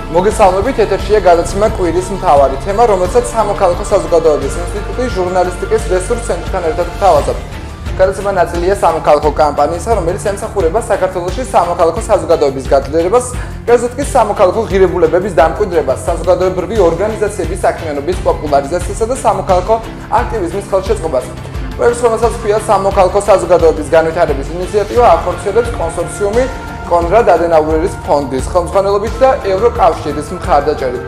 მოგესალმებით, ეთერშია გადაცემა კვირის მთავარი თემა, რომელსაც სამოქალაქო საზოგადოების ინსტიტუტის ჟურნალისტიკის რესურს ცენტრთან ერთად გვთავაზობთ. გადაცემა ნაწილია სამოქალაქო კამპანიისა, რომელიც ემსახურება საქართველოში სამოქალაქო საზოგადოების გაძლიერებას, კერძოდ კი სამოქალაქო ღირებულებების დამკვიდრებას, საზოგადოებრივი ორგანიზაციების საქმიანობის პოპულარიზაციასა და სამოქალაქო აქტივიზმის ხელშეწყობას. პროექტს, რომელსაც ჰქვია სამოქალაქო საზოგადოების განვითარების ინიციატივა, ახორციელებს კონსორციუმი კონრად ადენაუერის ფონდის ხელმძღვანელობით და ევროკავშირის მხარდაჭერით.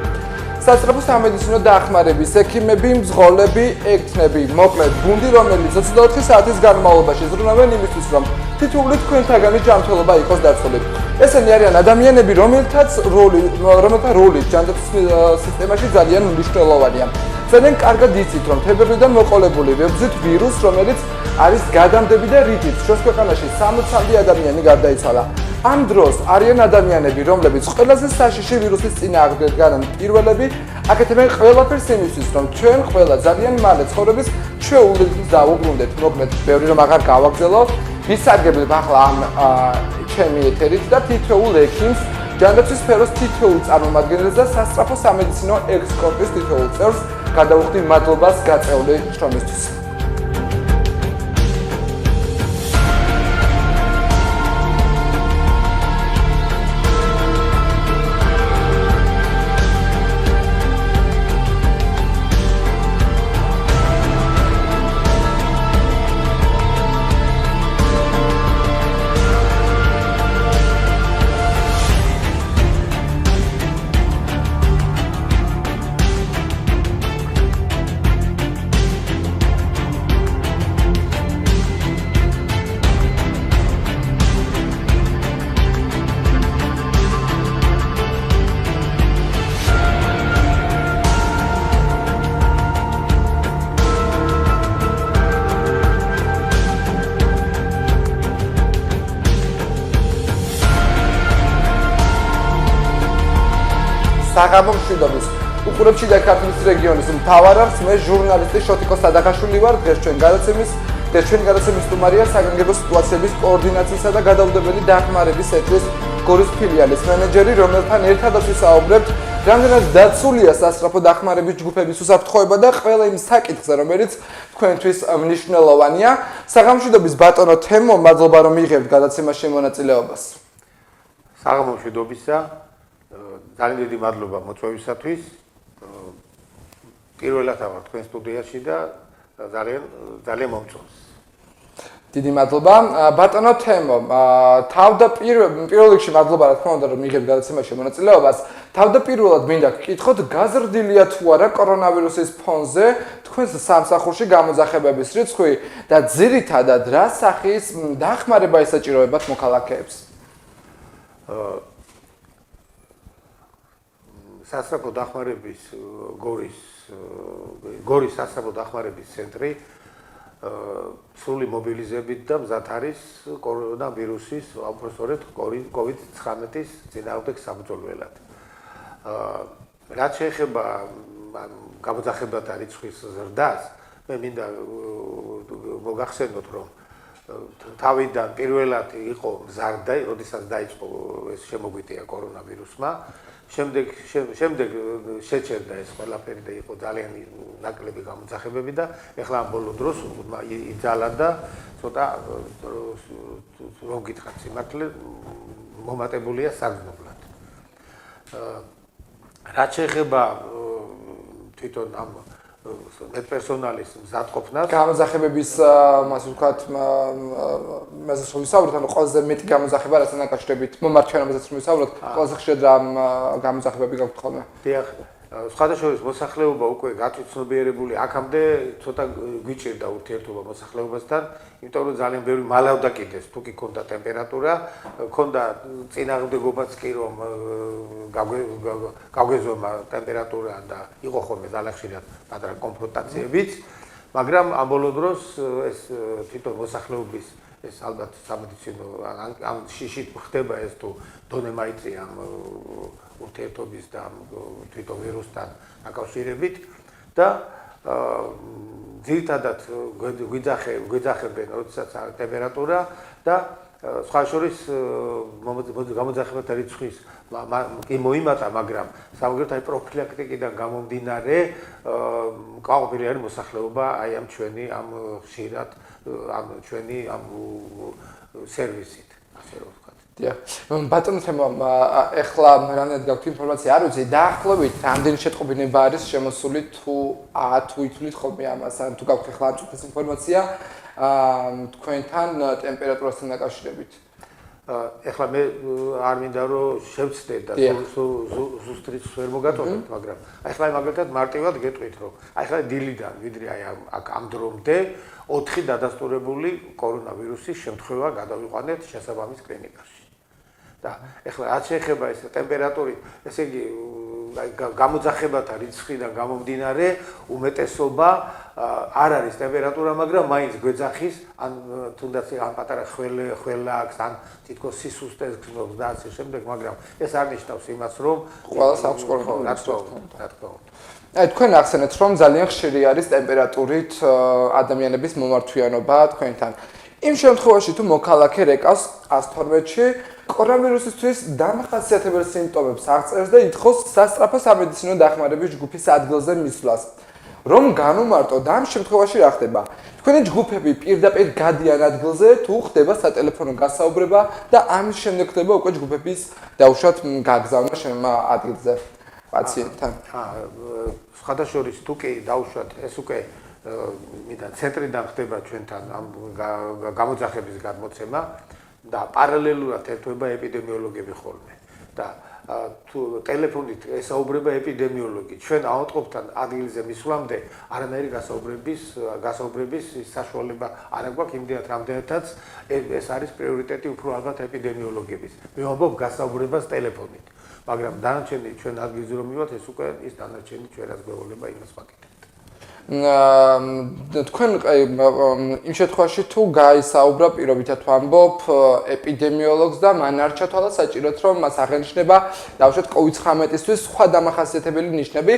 სასწრაფო სამედიცინო დახმარების ექიმები, მძღოლები, ექთნები, მოკლედ გუნდი, რომელიც 24 საათის განმავლობაში ზრუნავენ იმისთვის, რომ თითოეული თქვენთაგანი ჯანმრთელობა იყოს დაცული. ესენი არიან ადამიანები, რომელთა როლი ჯანდაცვის სისტემაში ძალიან მნიშვნელოვანია. ძალიან კარგად იცით, რომ თებერვლიდან მოყოლებული ვებზით ვირუსს, რომელიც არის გადამდები და რითიც ჩვენს ქვეყანაში 60 ადამიანი გარდაიცვალა. ამ დროს არიან ადამიანები, რომლებიც ყველაზე საშიში ვირუსის წინააღმდეგ განან პირველები, აკეთებენ ყველაფერს იმისთვის, რომ ჩვენ ყველა ძალიან მალე ცხოვრების ჩვეულებებს დავუბრუნდეთ. მოკლედ, ბევრი რომ აღარ გავაგზავნო, ვისარგებლებ ახლა ამ ჩემი ეთერით და თითოეულ ექიმს, ჯანდაცვის სფეროს თითოეულ წარმომადგენელს და სასწრაფო სამედიცინო ექსპერტის თითოეულ წევრს გადავუხდი მადლობას გაწეული შრომისთვის. საღამო მშვიდობის უყურებთ შიდა ქართლის რეგიონის მთავარს, მე ჟურნალისტი შოტიკო სადახაშვილი ვარ. დღეს ჩვენი გადაცემის სტუმარია საგანგებო სიტუაციების კოორდინაციისა და გადაუდებელი დახმარების ეთრის გორის ფილიალის მენეჯერი, რომელთან ერთადაც ვისაუბრებთ, რამდენად დაცულია სასწრაფო დახმარების ჯგუფების უსაფრთხოება და ყველა იმ საკითხზე, რომელიც თქვენთვის მნიშვნელოვანია. საღამო მშვიდობის ბატონო თემო, მადლობა რომ მიიღებთ გადაცემაში მონაწილეობას. საღამო მშვიდობისა. ძალიან დიდი მადლობა მოწვევისათვის. პირველად ავარ თქვენ სტუდიაში და ძალიან მომწონს. დიდი მადლობა. ბატონო თემო, პირველ რიგში მადლობა რა თქმა უნდა რომ მიიღებთ გადაცემაში მონაწილეობას. თავდაპირველად მინდა გკითხოთ, გაზრდილია თუ არა კორონავირუსის ფონზე თქვენს სამსახურში გამოძახებების რიცხვი და ძირითადად რა სახის დახმარება ესაჭიროებათ მოქალაქეებს? სასწრაფო დახმარების გორის სასწრაფო დახმარების ცენტრი სრული მობილიზებით და მზად არის კორონავირუსის, უпростоრეთ COVID-19-ის წინააღმდეგ საბრძოლველად. რაც შეეხება გამოძახებათა რიცხვის ზრდას, მე მინდა მოგახსენოთ, რომ თავიდან პირველად იყო მზარდა, როდესაც დაიწყო ეს შემოგვიტია კორონავირუსმა. შემდეგ შეჩერდა ეს ყველაფერი და იყო ძალიან ნაკლები გამოძახებები და ეხლა ამ ბოლო დროს იძალა და ცოტა რომ გითხრათ სიმართლე მომატებულია საგრძნობლად. რაც შეეხება თვითონ ამ პერსონალის მზადყოფნას, გამოძახებების ასე ვთქვათ, მასე ვისაუბროთ, ანუ ყველაზე მეტი გამოძახება რასთან დაკავშირებით მომარჩენებაზეც ვისაუბროთ, ყველაზე ხშირად რა გამოძახებები გაქვთ ხოლმე? დიახ, სხვადასხვა მოსახლეობა უკვე გაწუცნობიერებული, აქამდე ცოტა გვიჭირდა ურთიერთობა მოსახლეობასთან, იმიტომ რომ ძალიან ბევრი მალავდა კიდეს, თუ კი ქონდა ტემპერატურა, ქონდა წინააღმდეგობაც კი რომ გაგვეზომა ტემპერატურა და იყო ხოლმე ძალიან ხშირად პატარა კონფრონტაციებიც, მაგრამ ამ ბოლო დროს ეს თვითონ მოსახლეობის ეს ალბათ სამედიცინო ამ შიშით ხდება ეს თუ დონე მაიწია ამ ურთიერთობის და თვითონ ვირუსთან დაკავშირებით და ძირითადად გვიძახებენ, როდესაც ტემპერატურა და სხვა შორის გამოძახებათა რიცხვის კი მოიმატა, მაგრამ სამაგერთ აი პროფილაქტიკიდან გამომდინარე კვალიფიკებული არის მოსახლეობა აი ამ ჩვენი ამ ხშირად ამ ჩვენი ამ სერვისით, ასე რომ ვთქვათ. ბატონო თემო, ეხლა რამდენად გაქვთ ინფორმაცია, არ ვიცი, დაახლოებით რამდენი შეტყობინება არის შემოსული თუ ითვლით ხოლმე ამას, ან თუ გაქვთ ეხლა ამწუხის ინფორმაცია თქვენთან ტემპერატურასთან დაკავშირებით. ეხლა მე არ მინდა რომ შევცდეთ და ზუსტად ვერ მოგატოვებთ, მაგრამ ეხლა მაგალითად მარტივად გეტყვით, რომ ეხლა დილიდან ვიდრე აი ამ დრომდე 4 დადასტურებული კორონავირუსის შემთხვევა გადავიყვანეთ შესაბამის კლინიკაში. და ეხლა რაც შეეხება ეს ტემპერატურით, ესე იგი გამოძახებათა რიცხვიდან გამომდინარე უმეტესობა არ არის ტემპერატურა, მაგრამ მაინც გვეძახის, ან თუნდაც ან პატარა ხველა აქვს, ან თითქოს სისუსტეს გრძნობს და ასე შემდეგ, მაგრამ ეს არ ნიშნავს იმას, რომ ყველას აქვს კორონავირუსი. რა თქმა უნდა. აი თქვენ ახსენეთ, რომ ძალიან ხშირი არის ტემპერატურით ადამიანების მომართვიანობა თქვენთან. იმ შემთხვევაში თუ მოქალაქე რეკავს 112-ში კორონავირუსისთვის დამახასიათებელ სიმპტომებს აღწერს და ითხოვს სასწრაფო სამედიცინო დახმარების ჯგუფის ადგილზე მისვლას. რომ განუმარტოთ, ამ შემთხვევაში რა ხდება? თქვენი ჯგუფები პირდაპირ გადიან ადგილზე თუ ხდება სატელეფონო გასაუბრება და ამის შემდეგ ხდება უკვე ჯგუფების დაუშვათ გაგზავნა შემმა ადგილზე პაციენტთან. სხვადასხვა თუ კი დაუშვათ ეს უკვე მიდან ცენტრიდან ხდება ჩვენთან ამ გამოძახების გადმოცემა და პარალელურად ერთვება ეპიდემიოლოგები ხოლმე და თუ ტელეფონით ესაუბრება ეპიდემიოლოგი ჩვენ ავადმყოფთან ადგილზე მისვლამდე არანაირი გასაუბრების საშუალება არ აქვს იმდენად რამდენადაც ეს არის პრიორიტეტი უფრო ალბათ ეპიდემიოლოგების მე ვამბობ გასაუბრებას ტელეფონით მაგრამ დანარჩენი ჩვენ ადგილზე რომ მივათ ეს უკვე ის დანარჩენი ჩვენ რაც გვეუბნება იმას ვაკეთებთ თქვენ იმ შემთხვევაში თუ გაისაუბრა პირობითად ვამბობ ეპიდემიოლოგს და მან არ ჩათვალა საჭიროდ რომ მას აღენიშნება დავუშვათ COVID-19-ისთვის სხვა დამახასიათებელი ნიშნები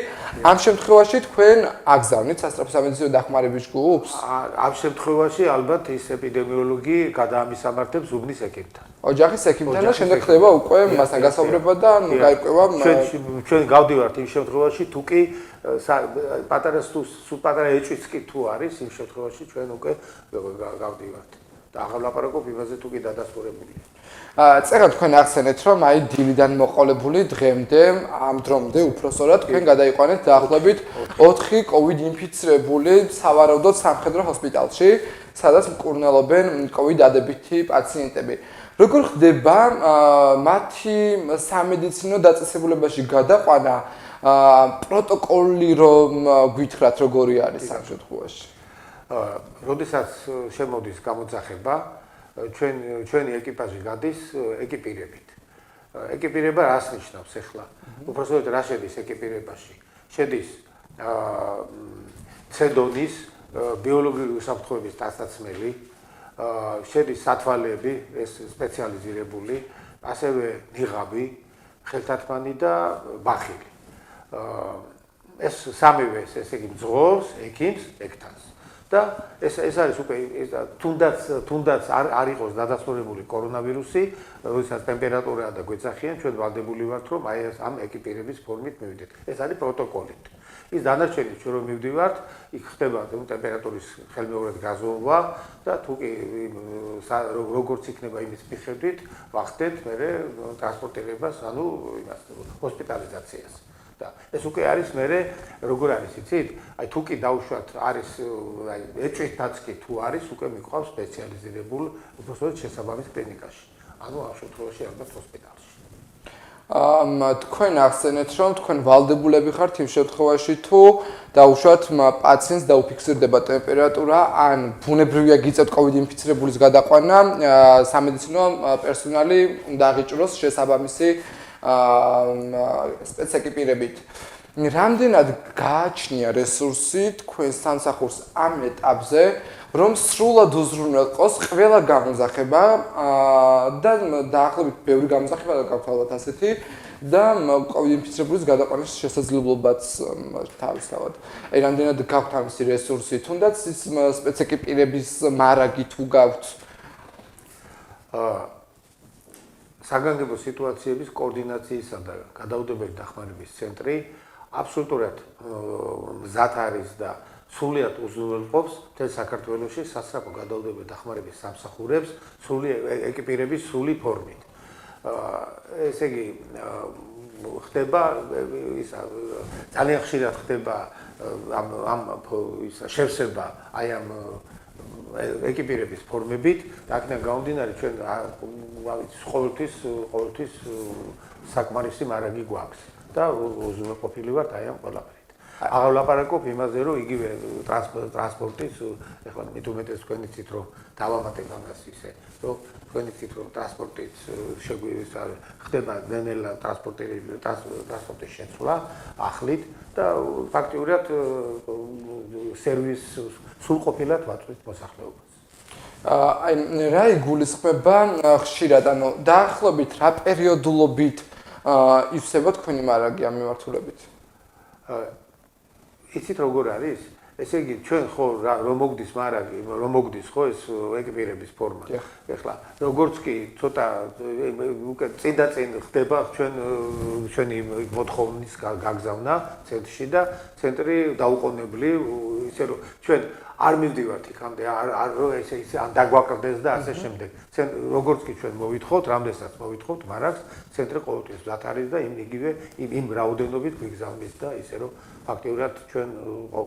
ამ შემთხვევაში თქვენ აგზავნით სასწრაფო სამედიცინო დახმარების ჯგუფს ამ შემთხვევაში ალბათ ის ეპიდემიოლოგი გადაამისამართებს უბნის ექიმთან ოჯახის ექიმთან და შემდეგ ხდება უკვე მასთან გასაუბრება და გაირკვევა ჩვენ გავდივართ იმ შემთხვევაში თუ კი პატარა პატარა ეჭვიც კი თუ არის იმ შემთხვევაში ჩვენ უკვე გავდივართ და ახლა ლაპარაკობ იმაზე თუ კი დადასტურებულია წერა თქვენ ახსენეთ რომ აი დილიდან მოყოლებული დღემდე ამ დრომდე უпроსორად თქვენ გადაიყვანეთ დაახლოებით 4 COVID ინფიცირებული სავარაუდოდ სამხედრო ჰოსპიტალში სადაც მკურნალობენ COVID დადებითი პაციენტები როგორ ხდება მათი სამედიცინო დაწესებულებაში გადაყვანა პროტოკოლი რომ გვითხრათ როგორი არის ამ შემთხვევაში. როდესაც შემოდის გამოძახება, ჩვენი ეკიპაჟი გადის ეკიპირებით. ეკიპირება რას ნიშნავს ახლა? უпроსოდ რა შედის ეკიპირებაში? შედის ცედონის ბიოლოგიური უსაფრთხოების დასაცმელი, შედის სათვალეები, ეს სპეციალიზირებული, ასევე ნიღაბი, ხელთათმანი და ბახილი. ეს სამივე ესე იგი მძღოლს, ექიმს, ექთანს. და ეს არის უკვე თუნდაც არ იყოს დადასტურებული კორონავირუსი, როდესაც ტემპერატურა და გვეძახიან, ჩვენ ვალდებული ვართ, რომ აი ამ ეკიპირების ფორმით მივიდეთ. ეს არის პროტოკოლით. ის დანარჩენი ჩვენ რომ მივდივართ, იქ ხდება ტემპერატურის ხელმეორედ გაზომვა და თუ კი როგორც იქნება იმის მიხედვით, ვახდეთ მერე ტრანსპორტირებას, ანუ იმას ჰოსპიტალიზაციას. ეს უკვე არის მერე როგორ არის იცით? აი თუ კი დაუშვათ არის აი ეჭვითაც კი თუ არის უკვე მიყვავს სპეციალიზირებულ უბრალოდ შესაბამის კლინიკაში. ანუ ამ შემთხვევაში ალბათ ჰოსპიტალში. თქვენ ახსენეთ რომ თქვენ ვალდებულები ხართ იმ შემთხვევაში თუ დაუშვათ პაციენტს დაუფიქსირდება ტემპერატურა ან ბუნებრივია გიწევთ COVID ინფიცირებულის გადაყვანა სამედიცინო პერსონალი უნდა აღიჭროს შესაბამისი სპეცეკიპირებით. რამდენად გააჩნია რესურსი თქვენ სამსახურს ამ ეტაპზე, რომ სრულად უზრუნველყოს ყველა გამოძახება და დაახლოებით ბევრი გამოძახება გაქვთ ალბათ ასეთი და COVID ინფიცირებულის გადაყვანის შესაძლებლობაც თავისთავად. აი რამდენად გაქვთ ამისი რესურსი, თუნდაც ის სპეცეკიპირების მარაგი თუ გაქვთ საგანგებო სიტუაციების კოორდინაციისა და გადაუდებელი დახმარების ცენტრი აბსოლუტურად მზად არის და სრულიად უზრუნველყოფს მთელ საქართველოში სასწრაფო გადაუდებელი დახმარების სამსახურებს ეკიპირების სრული ფორმით. ესე იგი ხდება ძალიან ხშირად ხდება ამ შევსება აი ამ ეკიპირების ფორმებით და აქედან გამომდინარე ჩვენ ყოველთვის საკმარისი მარაგი გვაქვს და უზრუნველყოფილი ვართ აი ამ ყველაფერით. აღარ ვლაპარაკობ იმაზე, რომ იგივე ტრანსპორტის, ეხლა მით უმეტეს თქვენ იცით, რომ დავამატებ ამას ისე, რომ თქვენ იცით, რომ ტრანსპორტის ხდება ნელ-ნელა ტრანსპორტის შეცვლა ახლით და ფაქტიურად სერვისს სრულყოფილად ვაწვდით მოსახლეობას. აი რა იგულისხმება ხშირად, ანუ დაახლოებით რა პერიოდულობით ივსება თქვენი მარაგი ამ მიმართულებით? იცით როგორ არის? ესე იგი ჩვენ ხო რომ მოგდის მარაგი, რომ მოგდის ხო ეს ეკიპირების ფორმა. ეხლა როგორც კი ცოტა უკვე წინ და წინ ხდება ჩვენი მოთხოვნის გაგზავნა ცენტრში და ცენტრი დაუყოვნებლი ისე რომ ჩვენ არ მივდივართ იქამდე, არ ესე ან დაგვაკრდეს და ასე შემდეგ. როგორც კი ჩვენ მოვითხოვთ, რამდენსაც მოვითხოვთ მარაგს, ცენტრი ყოველთვის მზად არის და იმ რაოდენობით გვიგზავნის და ისე რომ ფაქტიურად ჩვენ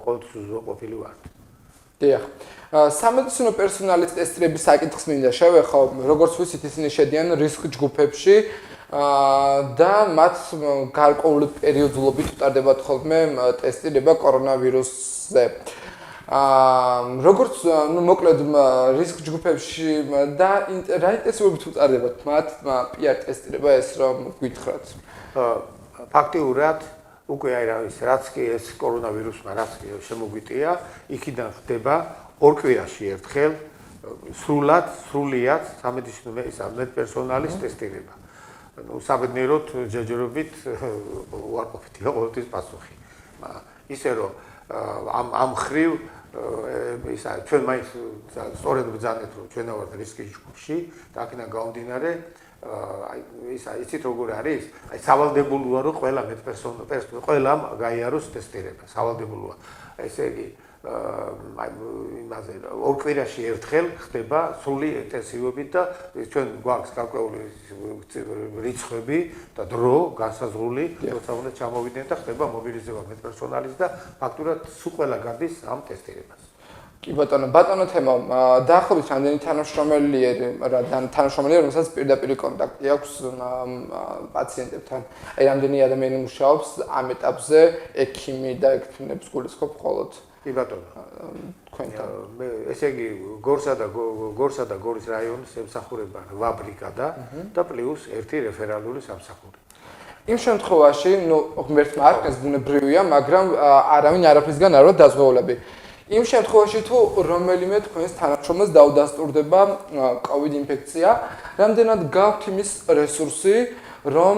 ყოველთვის უზრუნველყოფილი ვართ. დიახ. სამედიცინო პერსონალის ტესტირების საკითხს მინდა შევეხო, როგორც ვიცით, ისინი შედიან რისკ ჯგუფებში და მათ გარკვეული პერიოდულობით უტარდებათ ხოლმე ტესტირება კორონავირუსზე. როგორც მოკლედ რისკ ჯგუფებში და რა ინტენსივობით უტარდებათ მათ PR ტესტირება ეს რომ გითხრათ. ფაქტიურად უკვე აი რაც კი ეს კორონავირუსმა რაც კი შემოგვიტია, იქიდან ხდება ორ კვირაში ერთხელ სრულიად სამედიცინო მედპერსონალის ტესტირება. საბედნიეროდ ჯერჯერობით უარყოფითია ყოველთვის პასუხი. ისე რომ ამ ხრივ ჩვენ მაინც სწორედ ბრძანეთ რომ ჩვენ ვართ რისკის ჯგუფში და აქედან გამომდინარე იცით როგორ არის? აი სავალდებულოა რომ ყველა მედპერსონალი ყველამ გაიაროს ტესტირება, სავალდებულოა. ესე იგი იმაზე ორ კვირაში ერთხელ ხდება სრული ინტენსივობით და ჩვენ გვაქვს გარკვეული რიცხვები და დრო განსაზღვრული, როცა უნდა ჩამოვიდნენ და ხდება მობილიზება მედპერსონალის და ფაქტურად სულ ყველა გადის ამ ტესტირებას. კი ბატონო თემო, დაახლოებით რამდენი თანამშრომელი, რომელსაც პირდაპირ კონტაქტი აქვს პაციენტებთან. აი რამდენი ადამიანი მუშაობს ამ ეტაპზე, ექიმი და ექიმებს გულისხმობ მხოლოდ. კი ბატონო. თქვენთან. ესე იგი გორსა და გორის რაიონის ემსახურება 8 ბრიგადა და პლუს 1 რეფერალური სამსახური. იმ შემთხვევაში, ღმერთმა არყეს ბუნებრივია, მაგრამ არავინ არაფრისგან არ ვარ დაზღვეულები. იმ შემთხვევაში თუ რომელიმე თქვენს თანამშრომელს დაუდასტურდება COVID ინფექცია, რამდენად გაქვთ იმის რესურსი, რომ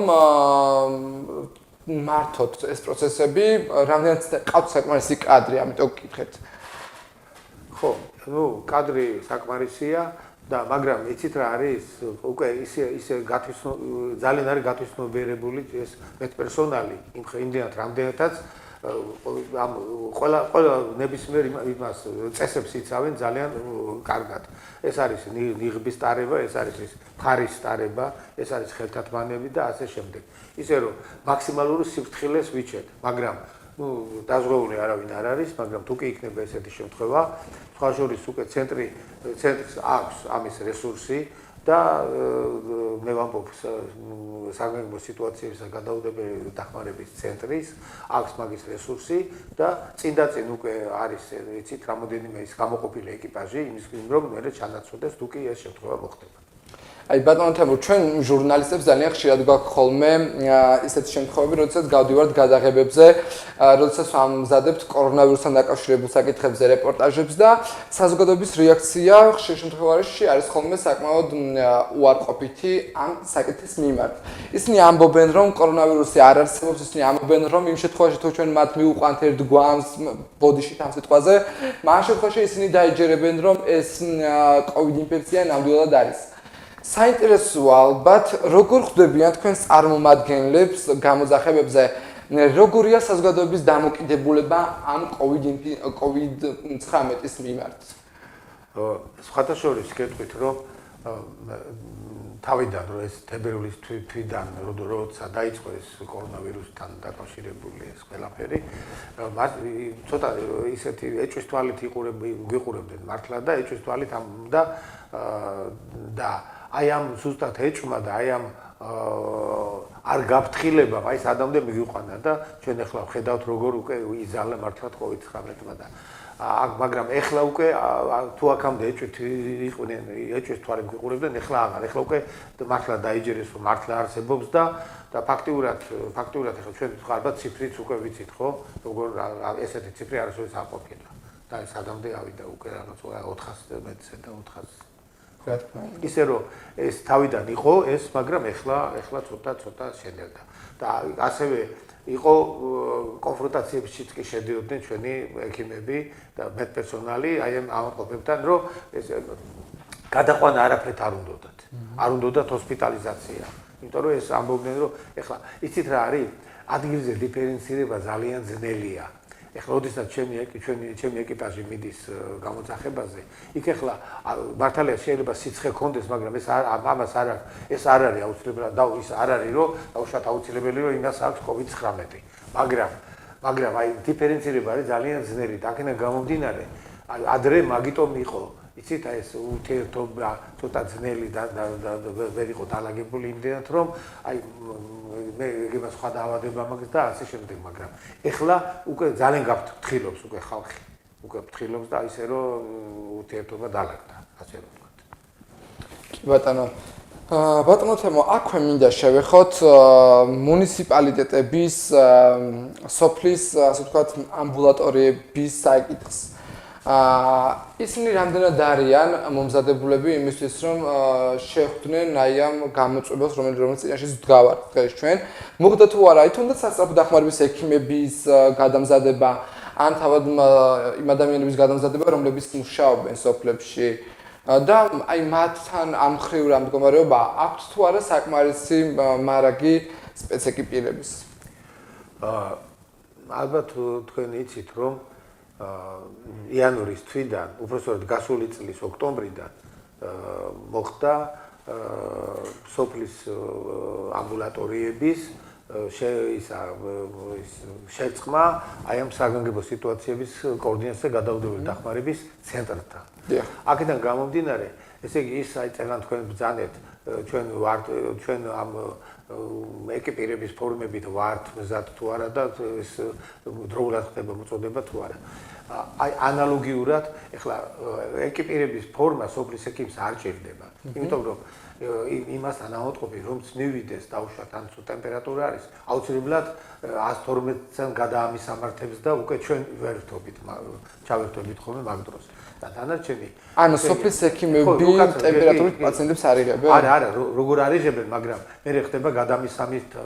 მართოთ ეს პროცესები, რამდენად ყავთ საკმარისი კადრი, ამიტომ გკითხეთ. ხო, კადრი საკმარისია და მაგრამ იცით რა არის? უკვე ისე ძალიან არის გათვითმობიერებული ეს მედპერსონალი იმდენად რამდენადაც ამ ყველა ნებისმიერ იმას წესებს იცავენ ძალიან კარგად. ეს არის ნიღბის ტარება, ეს არის ფარის ტარება, ეს არის ხელთათმანები და ასე შემდეგ. ისე რომ მაქსიმალური სიფრთხილეს ვიჩეთ, მაგრამ დაზღვეული არავინ არ არის, მაგრამ თუ კი იქნება ესეთი შემთხვევა, სხვა შორის უკვე ცენტრს აქვს ამის რესურსი და მე ვამბობ საგანგებო სიტუაციებისა გადაუდებელი დახმარების ცენტრის აქვს მაგის რესურსი და წინ და წინ უკვე არის იცით რამოდენიმე ის გამოყოფილი ეკიპაჟი იმის რომ მე ჩანაცვლდეს თუ კი ეს შემთხვევა მოხდება. აი ბატონო თემურ, ჩვენ ჟურნალისტებს ძალიან ხშირად გვაქვს ხოლმე ისეთი შემთხვევები, როდესაც გავდივართ გადაღებებზე, როდესაც ვამზადებთ კორონავირუსთან დაკავშირებულ საკითხებზე რეპორტაჟებს და საზოგადოების რეაქცია ხშირ შემთხვევაში არის ხოლმე საკმაოდ უარყოფითი ამ საკითხის მიმართ. ისინი ამბობენ, რომ კორონავირუსი არ არსებობს, ისინი ამბობენ, რომ იმ შემთხვევაში თუ ჩვენ მათ მივუყვანთ ერთ გვამს ბოდიშით ამ სიტყვაზე, მაგ შემთხვევაში ისინი დაიჯერებენ, რომ ეს COVID ინფექცია ნამდვილად არის. საინტერესოა ალბათ, როგორ ხვდებიან თქვენს წარმომადგენლებს გამოძახებებზე, როგორია საზოგადოების დამოკიდებულება ამ COVID-19-ის მიმართ? სხვათა შორის გეტყვით, რომ თავიდან რომ ეს თებერვლის თვიდან როცა დაიწყო ეს კორონავირუსთან დაკავშირებული ეს ყველაფერი, ცოტა ისეთი ეჭვის თვალით ვიყურებდნენ მართლა და ეჭვის თვალით და აი ამ ზუსტად ეჭვმა და აი ამ არ გაფრთხილებამ აი სადამდე მიგიყვანა და ჩვენ ახლა ვხედავთ როგორ უკვე იზალა მართლა COVID-19-მა და მაგრამ ეხლა უკვე თუ აქამდე ეჭვის თვალით ვიყურებდნენ, ეხლა აღარ, ეხლა უკვე მართლა დაიჯერეს რომ მართლა არსებობს და ფაქტიურად ეხლა ჩვენ ალბათ ციფრიც უკვე ვიცით, ხო? როგორ ესეთი ციფრი არასოდეს არ ყოფილა. და ეს სადამდე ავიდა უკვე რაღაც 400 მეტრზე და 400 ისე რომ ეს თავიდან იყო ეს, მაგრამ ეხლა ცოტა შენელდა. და ასევე იყო კონფრონტაციებშიც კი შედიოდნენ ჩვენი ექიმები და მედპერსონალი აი ამ ყოფებთან, რომ ეს გადაყვანა არაფრით არ უნდათ. არ უნდათ ჰოსპიტალიზაცია. იმიტომ რომ ეს ამბობდნენ, რომ ეხლა იცით რა არის? ადგილზე დიფერენცირება ძალიან ძნელია. ეხლა ოდესაც ჩემი ეკიპაჟი მიდის გამოძახებაზე, იქ ეხლა მართალია შეიძლება სიცხე ქონდეს, მაგრამ ეს ამას არ არის აუცილებლად და ის არ არის რომ დაუშვათ აუცილებელი რომ იმას აქვს COVID-19. მაგრამ აი დიფერენცირება არის ძალიან ძნელი და აქედან გამომდინარე, ადრე მაგიტომ იყო იცით აი ეს ურთიერთობა ცოტა ძნელი და ვერ იყო დალაგებული იმდენად რომ აი მე ეგება სხვა დაავადება მაქვს და ასე შემდეგ, მაგრამ ეხლა უკვე ძალიან გაფრთხილობს უკვე ხალხი. უკვე ფრთხილობს და ისე რომ ურთიერთობა დალაგდა, ასე რომ ვთქვათ. კი ბატონო. ბატონო თემო, აქვე მინდა შევეხოთ მუნიციპალიტეტების სოფლის, ასე ვთქვათ, ამბულატორიების საკითხს. ისინი რამდენად არიან მომზადებულები იმისთვის, რომ შეხვდნენ აი ამ გამოწვევას, რომელიც წინაშე ვდგავართ დღეს ჩვენ. მოხდა თუ არა, თუნდაც სასწრაფო დახმარების ექიმების გადამზადება, ან თავად იმ ადამიანების გადამზადება, რომლებიც მუშაობენ სოფლებში და აი მათთან ამ მხრივ რა მდგომარეობა აქვთ თუ არა საკმარისი მარაგი სპეცეკიპირების? ალბათ თქვენ იცით, რომ იანვრის თვიდან, უпростоრად გასული წლის ოქტომბრიდან მოხდა სოფლის ამბულატორიების შერწყმა აი ამ საგანგებო სიტუაციების კოორდინაციასა და გადაუდებელი დახმარების ცენტრთან. აქედან გამომდინარე, ესე იგი ის აი წელან თქვენ ბრძანეთ, ჩვენ ამ ეკიპირების ფორმებით ვართ მზად თუ არა და ეს დროულად ხდება მოწოდება თუ არა. აი ანალოგიურად ეხლა ეკიპირების ფორმა სოფლის ექიმს არ ჭირდება. იმიტომ რომ იმასთან ავატყობი რომც მივიდეს დაუშვათ ან თუ ტემპერატურა არის, აუცილებლად 112-დან გადაამისამართებს და უკვე ჩვენ ვერ ვთობით, ჩავერთვებით ხოლმე მაგ დროს. და დანარჩენი ანუ სოფლის ექიმები ტემპერატურით პაციენტებს არ იღებენ? არა, როგორ არ იღებენ, მაგრამ მე ხდება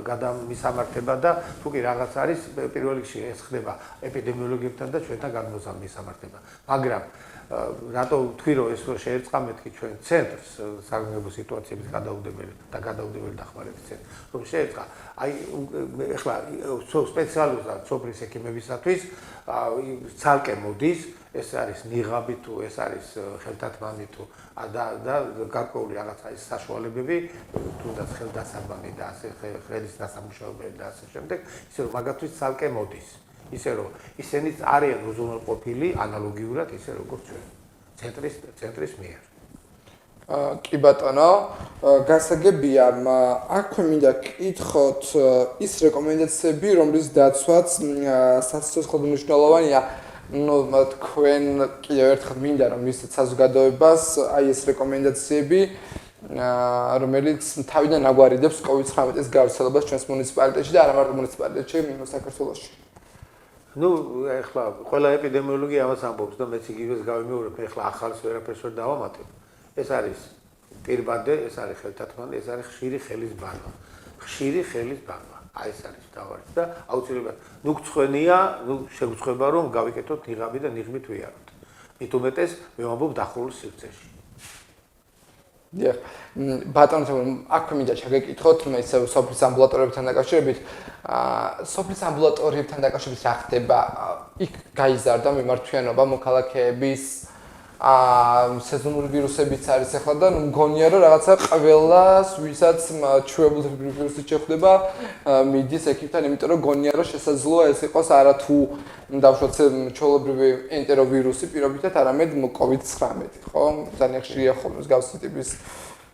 გადამისამართება და თუ კი რაღაც არის, პირველ რიგში ეს ხდება ეპიდემიოლოგებთან და ჩვენთან გადმოსამართება. მაგრამ რატო ვთქვი, რომ ეს შეერწყა მეთქი ჩვენ ცენტრს საგანგებო სიტუაციების გადაუდებელი დახმარების ცენტრს, რომ შეერწყა აი ეხლა სპეციალურად სოფლის ექიმებისათვის ცალკე მოდის, ეს არის ნიღაბი თუ ეს არის ხელთათმანი თუ და გარკვეული რაღაცა ის საშუალებები, თუნდაც ხელდასაბამი და ასე ხელის დასამუშავებელი და ასე შემდეგ, ისე რომ მაგათთვის ცალკე მოდის. ისე რომ ისინიც არიან უზრუნველყოფილი ანალოგიურად ისე როგორც ჩვენ ცენტრის მიერ. კი ბატონო, გასაგებია, აქვე მინდა გკითხოთ ის რეკომენდაციები, რომლის დაცვაც სასიცოცხლოდ მნიშვნელოვანია. თქვენ კიდევ ერთხელ მინდა რომ მისცეთ საზოგადოებას აი ეს რეკომენდაციები, რომელიც თავიდან აგვარიდებს COVID-19-ის გავრცელებას ჩვენს მუნიციპალიტეტში და არა მარტო მუნიციპალიტეტში, საქართველოში. ეხლა ყველა ეპიდემიოლოგი ამას ამბობს და მეც იგივეს გავიმეორებ, ეხლა ახალს ვერაფერს ვერ დავამატებ. ეს არის პირბადე, ეს არის ხელთათმანი, ეს არის ხშირი ხელის ბანვა. ხშირი ხელის ბანვა. აი ეს არის თავარი და აუცილებლად გწხვენია, შეგწხვება რომ გავიკეთოთ ნიღაბი და ნიღბით ვიაროთ. მით უმეტეს მე ვამბობ დახურულ სივრცეში. დიახ. ბატონო, აქვე მინდა ჩაგეკითხოთ, მე ისე სოფლის ამბულატორიებთან დაკავშირებით, სოფლის ამბულატორიებთან დაკავშირებით რა ხდება? იქ გაიზარდა მიმართვიანობა მოქალაქეების სეზონური ვირუსებიც არის ახლა და მგონია რომ რაღაცა ყველას ვისაც ჩვეულებრივი ვირუსი შეხვდება მიდის ექიმთან, იმიტომ რომ გონია რომ შესაძლოა ეს იყოს არა თუ დავშვათ ჩვეულებრივი ენტეროვირუსი პირობითად, არამედ COVID-19, ხო? ძალიან ხშირია ხოლმე მსგავსი ტიპის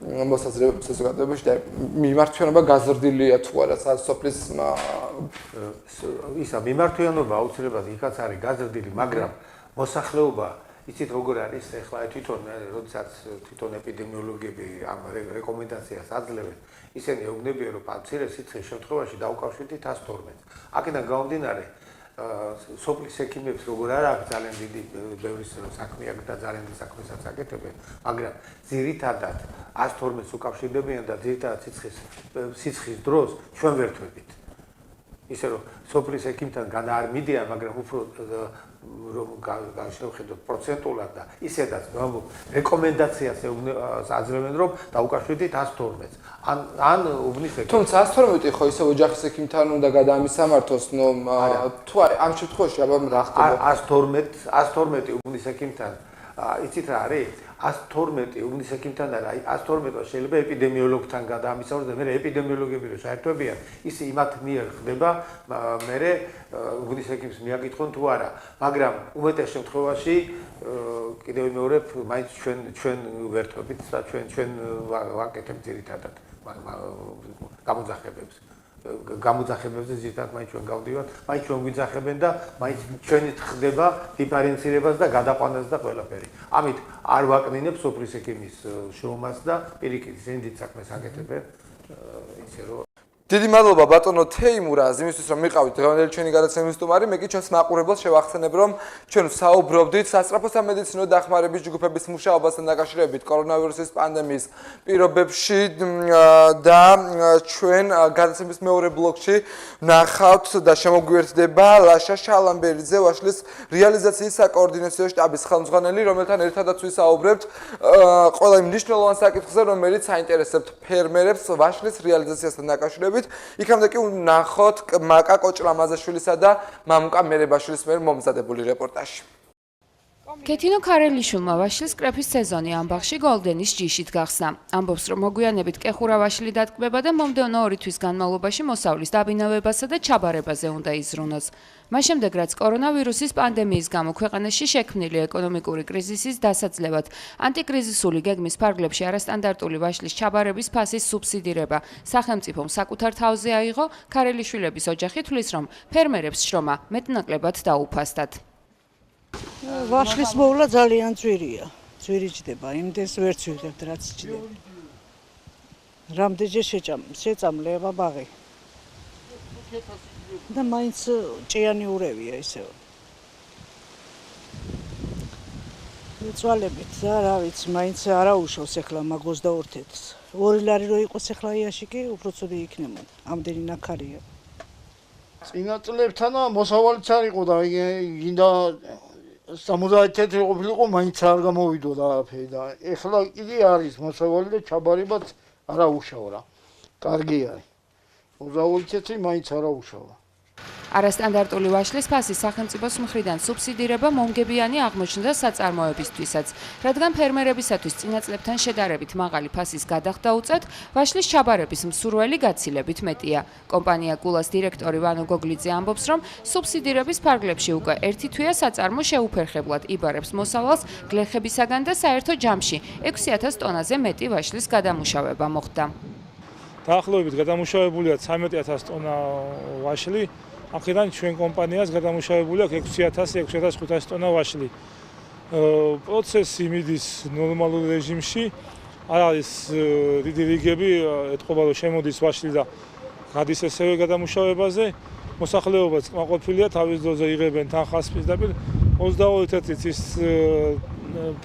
მოსაზრებების საზოგადოებაში და მიმართვიანობა გაზრდილია თუ არა სოფლის ისა მიმართვიანობა აუცილებლად იქაც არის გაზრდილი, მაგრამ მოსახლეობა იცით როგორ არის ახლა თვითონ როდესაც თვითონ ეპიდემიოლოგები ამ რეკომენდაციას აძლევენ, ისინი ეუბნებიან რომ მცირე სიცხის შემთხვევაში დაუკავშირდით 112-ს. აქედან გამომდინარე სოფლის ექიმებს როგორ არ აქვს ძალიან დიდი ბევრი საქმე აქ და ძალიან დიდი საქმესაც აკეთებენ, მაგრამ ძირითადად 112-ს უკავშირდებიან და ძირითადად სიცხის დროს ჩვენ ვერთვებით. ისე რომ სოფლის ექიმთან განა არ მიდიან, მაგრამ უფრო რომ შევხედოთ პროცენტულად და ისედაც რეკომენდაციას აძლევენ რომ დაუკავშირდით 112-ს. ან უბნის ექიმს. თუმცა 112 ხო ისე ოჯახის ექიმთან უნდა გადაამისამართოს, თუ არის ამ შემთხვევაში აბა რა ხდება? 112 უბნის ექიმთან იცით რა არის? 112 უბნის ექიმთან არა, 112 შეიძლება ეპიდემიოლოგთან გადაამისავროს და მე ეპიდემიოლოგები რო საერთოებიან, ის იმათ მიერ ხდება, მე უბნის ექიმს მიაკითხონ თუ არა, მაგრამ უმეტეს შემთხვევაში კიდევ მეორებ მაინც ჩვენ ვერთვებით და ჩვენ ვაკეთებთ ძირითადად გამოძახებებზე ზირთად მაინც ჩვენ გავდივართ, მაინც ჩვენ გვიძახებენ და მაინც ჩვენით ხდება დიფერენცირებას და გადაყვანას და ყველაფერი. ამით არ ვაკნინებ სოფლის ექიმის შრომას და პირიქით ისინი დიდ საქმეს აკეთებენ, ისე რომ დიდი მადლობა ბატონო თეიმურაზ იმისთვის რომ მიყავით დღევანდელი ჩვენი გადაცემის სტუმარი. მე კი ჩვენს მაყურებელს შევახსენებ რომ ჩვენ საუბრობდით სასწრაფო სამედიცინო დახმარების ჯგუფების მუშაობასთან დაკავშირებით კორონავირუსის პანდემიის პირობებში და ჩვენ გადაცემის მეორე ბლოკში ვნახავთ და შემოგვიერთდება ლაშა შალამბერიძე, ვაშლის რეალიზაციის საკოორდინაციო შტაბის ხელმძღვანელი, რომელთან ერთადაც ვისაუბრებთ ყველა იმ მნიშვნელოვან საკითხზე, რომელიც საინტერესებთ ფერმერებს ვაშლის რეალიზაციასთან დაკავშირებით. იქამდე კი ვნახოთ მაკა კოჭრამაზაშვილისა და მამუკა მერებაშვილის მიერ მომზადებული რეპორტაჟი. კეთინო ქარელიშვილმა ვაშლის კრეფის სეზონი ამბაღში გოლდენის ჯიშით გახსნა. ამბობს, რომ მოგვიანებით კეხურა ვაშლი დატკბება და მომდევნო 2 თვის განმავლობაში მოსავლის დაბინავებასა და ჩაბარებაზე უნდა იზრუნოს. მას შემდეგ, რაც კორონავირუსის პანდემიის გამო ქვეყანაში შექმნილი ეკონომიკური კრიზისის დასაძლევად ანტიკრიზისული გეგმის ფარგლებში არასტანდარტული ვაშლის ჩაბარების ფასის სუბსიდირება სახელმწიფომ საკუთარ თავზე აიღო, ქარელიშვილების ოჯახი თვლის, რომ ფერმერებს შრომა მეტნაკლებად დაუფასდათ. ვაშლის მოვლა ძალიან ძვირია. ძვირი ჯდება, იმდენს ვერც ვიღებთ, რაც ჯდება. რამდენჯერ შეწამლება ბაღი. და მაინც ჭიანი ურევია ისევ. წვალებით და რა ვიცი, მაინც არა უშავს ახლა მაგ 22-ს. 2 ლარი რო იყოს ახლა იაშიკი, უფრო ცუდი იქნებოდა. ამდენი ნაქარია. წინა წლებთან მოსავალიც არ იყო და გინდა 70 ყოფილიყო, მაინც არ გამოვიდოდა არაფერი და ეხლა იგი არის მოსავალი და ჩაბარებაც არა უშავრა. კარგი არის. 30 მაინც არა უშავრა. არასტანდარტული ვაშლის ფასის სახელმწიფოს მხრიდან სუბსიდირება მომგებიანი აღმოჩნდა საწარმოებისთვისაც, რადგან ფერმერებისათვის წინა წლებთან შედარებით მაღალი ფასის გადახდა უწევთ, ვაშლის ჩაბარების მსურველი გაცილებით მეტია. კომპანია გულას დირექტორი ვანო გოგლიძე ამბობს, რომ სუბსიდირების ფარგლებში უკვე 1 თვეა საწარმო შეუფერხებლად იბარებს მოსავალს გლეხებისაგან და საერთო ჯამში 6000 ტონაზე მეტი ვაშლის გადამუშავება მოხდა. დაახლოებით გადამუშავებულია 13000 ტონა ვაშლი. აქედან ჩვენ კომპანიას გადამუშავებული აქვს 6000-6500 ტონა ვაშლი. პროცესი მიდის ნორმალურ რეჟიმში. არ არის დიდი რიგები, ეთყობა რომ შემოდის ვაშლი და გადის ესევე გადამუშავებაზე. მოსახლეობაც კმაყოფილია, თავის დროზე იღებენ თანხას პირდაპირ 22 წლის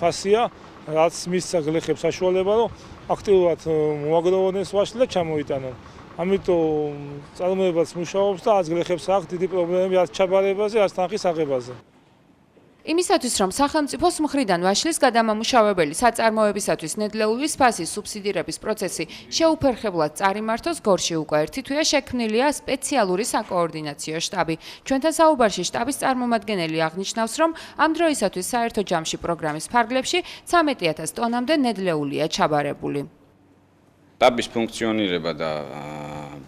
ფასია, რაც მისცა გლეხებს საშუალება, რომ აქტიურად მოაგროვონ ეს ვაშლი და ჩამოიტანონ. ამიტომ წარმოებაც მუშაობს და ას გლეხებს აქვს დიდი პრობლემები არც ჩაბარებაზე, არც თანხის აღებაზე. იმისათვის, რომ სახელმწიფოს მხრიდან ვაშლის გადამამუშავებელი საწარმოებისათვის ნედლეულის ფასის სუბსიდირების პროცესი შეუფერხებლად წარიმართოს, გორში უკვე ერთი თვეა შექმნილია სპეციალური საკოორდინაციო შტაბი. ჩვენთან საუბარში შტაბის წარმომადგენელი აღნიშნავს, რომ ამ დროისათვის საერთო ჯამში პროგრამის ფარგლებში 13,000 ტონამდე ნედლეულია ჩაბარებული. შტაბის ფუნქციონირება და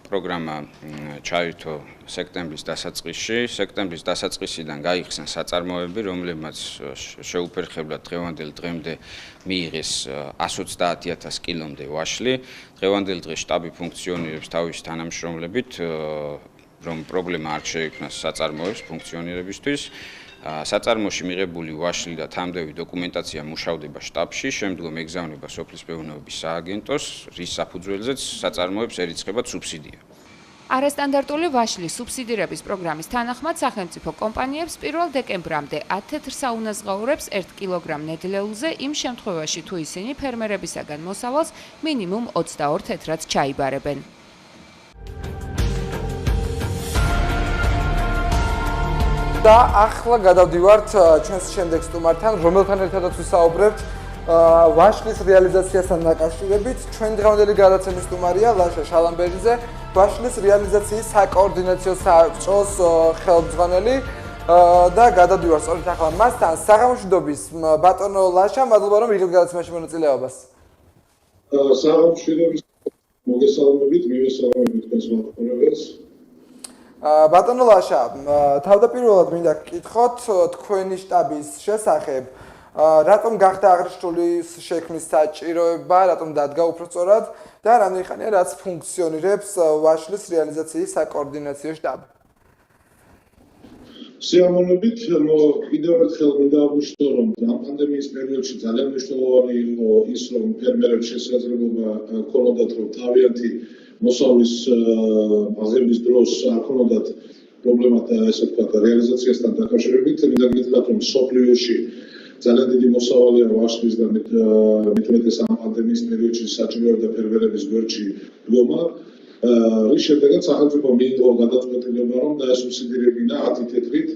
პროგრამა ჩაირთო სექტემბრის დასაწყისში. სექტემბრის დასაწყისიდან გაიხსნა საწარმოები, რომლებმაც შეუფერხებლად დღევანდელ დღემდე მიიღეს 130,000 კილომდე ვაშლი. დღევანდელ დღეს შტაბი ფუნქციონირებს თავის თანამშრომლებით, რომ პრობლემა არ შეექმნას საწარმოებს ფუნქციონირებისთვის. საწარმოში მიღებული ვაშლი და თამდევი დოკუმენტაცია მუშავდება შტაბში, შემდგომ ეგზავნება სოფლის მეურნეობის სააგენტოს, რის საფუძველზეც საწარმოებს ერიცხება სუბსიდია. არასტანდარტული ვაშლის სუბსიდირების პროგრამის თანახმად სახელმწიფო კომპანიებს 1 დეკემბრამდე 10 თეთრ საუნაზღაურებს 1 კილოგრამ ნედლეულზე იმ შემთხვევაში, თუ ისინი ფერმერებისაგან მოსავალს მინიმუმ 22 თეთრად ჩაიბარებენ. და ახლა გადავდივართ ჩვენს შემდეგ სტუმართან, რომელთან ერთადაც ვისაუბრებთ ვაშლის რეალიზაციასთან დაკავშირებით. ჩვენ დღევანდელი გადაცემის სტუმარია ლაშა შალამბერიძე, ვაშლის რეალიზაციის საკოორდინაციო საბჭოს ხელმძღვანელი და გადავდივართ სწორედ ახლა მასთან. საღამოშვიდობის ბატონო ლაშა, მადლობა რომ იღებთ გადაცემაში მონაწილეობას. საღამოშვიდობის მოგესალმებით, მივესალმებით თქვენს მოწვევებს. ბატონო ლაშა, თავდაპირველად მინდა გკითხოთ თქვენი შტაბის შესახებ. რატომ გახდა აღნიშნული შექმნის საჭიროება, რატომ დადგა უფრო სწორად და რამდენი ხანია რაც ფუნქციონირებს ვაშლის რეალიზაციის საკოორდინაციო შტაბი? სიამოვნებით, კიდევ ერთხელ მინდა აღვნიშნო, რომ ამ პანდემიის პერიოდში ძალიან მნიშვნელოვანი იყო ის, რომ ფერმერებს შესაძლებლობა ჰქონდათ, რომ თავიანთი მოსავლის აღების დროს არ ჰქონდათ პრობლემათ, ესე ვთქვათ, რეალიზაციასთან დაკავშირებით. მინდა გითხრათ, რომ სოფლიოში ძალიან დიდი მოსავალია ვაშლის და მithumetes ამ პანდემიის პერიოდში საჭიროებდა ფერმერების გვერდში დგომა, რის შემდეგაც სახელმწიფო მიიღო გადაწყვეტილება, რომ დაესუბსიდირებინა 10 თეთრით